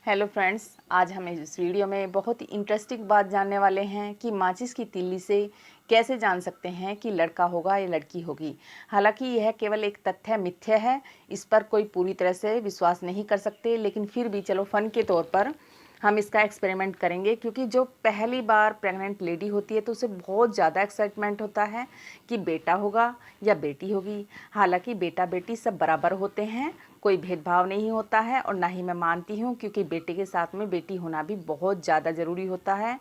Hello friends, आज हम इस वीडियो में बहुत ही इंटरेस्टिंग बात जानने वाले हैं कि माचिस की तीली से कैसे जान सकते हैं कि लड़का होगा या लड़की होगी। हालांकि यह केवल एक तथ्य मिथ्या है, इस पर कोई पूरी तरह से विश्वास नहीं कर सकते, लेकिन फिर भी चलो फन के तौर पर हम इसका एक्सपेरिमेंट करेंगे। क्योंकि जो पहली बार प्रेग्नेंट लेडी होती है तो उसे बहुत ज़्यादा एक्साइटमेंट होता है कि बेटा होगा या बेटी होगी। हालांकि बेटा बेटी सब बराबर होते हैं, कोई भेदभाव नहीं होता है, और ना ही मैं मानती हूँ, क्योंकि बेटे के साथ में बेटी होना भी बहुत ज़्यादा ज़रूरी होता है।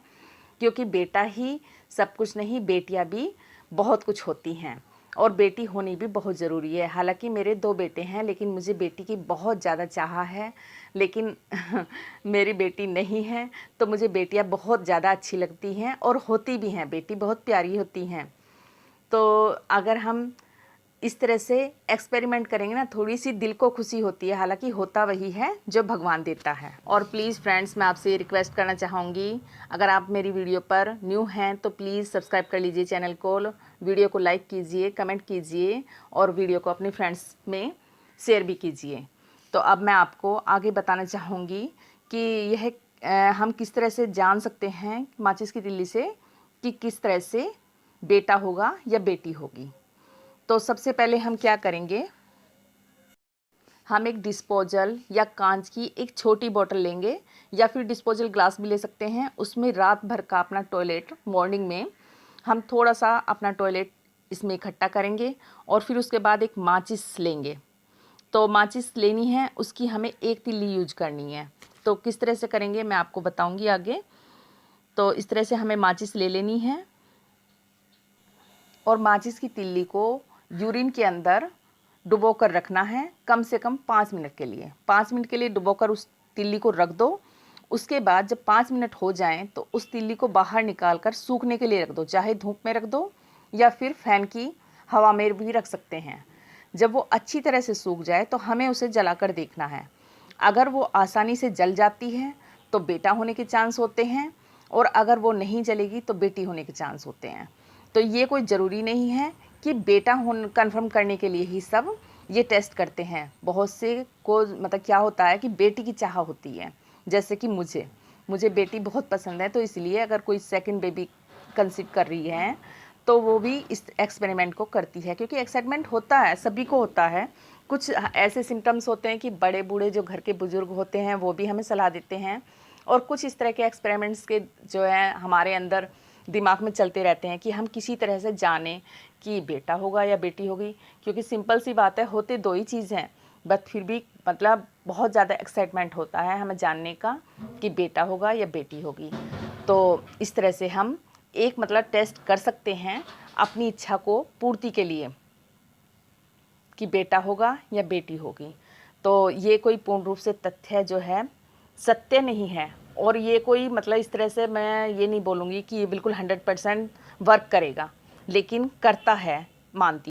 क्योंकि बेटा ही सब कुछ नहीं, बेटियाँ भी बहुत कुछ होती हैं और बेटी होनी भी बहुत ज़रूरी है। हालांकि मेरे 2 बेटे हैं, लेकिन मुझे बेटी की बहुत ज़्यादा चाह है, लेकिन मेरी बेटी नहीं है। तो मुझे बेटियां बहुत ज़्यादा अच्छी लगती हैं और होती भी हैं, बेटी बहुत प्यारी होती हैं। तो अगर हम इस तरह से एक्सपेरिमेंट करेंगे ना, थोड़ी सी दिल को खुशी होती है। हालांकि होता वही है जो भगवान देता है। और प्लीज़ फ्रेंड्स, मैं आपसे रिक्वेस्ट करना चाहूँगी, अगर आप मेरी वीडियो पर न्यू हैं तो प्लीज़ सब्सक्राइब कर लीजिए चैनल को, वीडियो को लाइक कीजिए, कमेंट कीजिए और वीडियो को अपने फ्रेंड्स में शेयर भी कीजिए। तो अब मैं आपको आगे बताना चाहूँगी कि यह हम किस तरह से जान सकते हैं माचिस की तीली से कि किस तरह से बेटा होगा या बेटी होगी। तो सबसे पहले हम क्या करेंगे, हम एक डिस्पोजल या कांच की एक छोटी बोतल लेंगे, या फिर डिस्पोजल ग्लास भी ले सकते हैं। उसमें रात भर का अपना टॉयलेट, मॉर्निंग में हम थोड़ा सा अपना टॉयलेट इसमें इकट्ठा करेंगे और फिर उसके बाद एक माचिस लेंगे। तो माचिस लेनी है, उसकी हमें एक तीली यूज करनी है। तो किस तरह से करेंगे मैं आपको बताऊंगी आगे। तो इस तरह से हमें माचिस ले लेनी है और माचिस की तीली को यूरिन के अंदर डुबो कर रखना है, कम से कम 5 मिनट के लिए। 5 मिनट के लिए डुबो कर उस तीली को रख दो। उसके बाद जब 5 मिनट हो जाएं तो उस तीली को बाहर निकाल कर सूखने के लिए रख दो, चाहे धूप में रख दो या फिर फैन की हवा में भी रख सकते हैं। जब वो अच्छी तरह से सूख जाए तो हमें उसे जलाकर देखना है। अगर वो आसानी से जल जाती है तो बेटा होने के चांस होते हैं, और अगर वो नहीं जलेगी तो बेटी होने के चांस होते हैं। तो ये कोई ज़रूरी नहीं है कि बेटा होने कन्फर्म करने के लिए ही सब ये टेस्ट करते हैं। बहुत से को मतलब क्या होता है कि बेटी की चाह होती है, जैसे कि मुझे बेटी बहुत पसंद है, तो इसलिए अगर कोई सेकंड बेबी कंसीव कर रही है तो वो भी इस एक्सपेरिमेंट को करती है। क्योंकि एक्साइटमेंट होता है, सभी को होता है। कुछ ऐसे सिम्टम्स होते हैं कि बड़े बूढ़े जो घर के बुजुर्ग होते हैं वो भी हमें सलाह देते हैं, और कुछ इस तरह के एक्सपेरिमेंट्स के जो है हमारे अंदर दिमाग में चलते रहते हैं कि हम किसी तरह से जानें कि बेटा होगा या बेटी होगी। क्योंकि सिंपल सी बात है, होते 2 ही चीज़ हैं, बट फिर भी मतलब बहुत ज़्यादा एक्साइटमेंट होता है हमें जानने का कि बेटा होगा या बेटी होगी। तो इस तरह से हम एक मतलब टेस्ट कर सकते हैं अपनी इच्छा को पूर्ति के लिए कि बेटा होगा या बेटी होगी। तो ये कोई पूर्ण रूप से तथ्य जो है सत्य नहीं है, और ये कोई मतलब इस तरह से मैं ये नहीं बोलूँगी कि ये बिल्कुल 100% वर्क करेगा, लेकिन करता है, मानती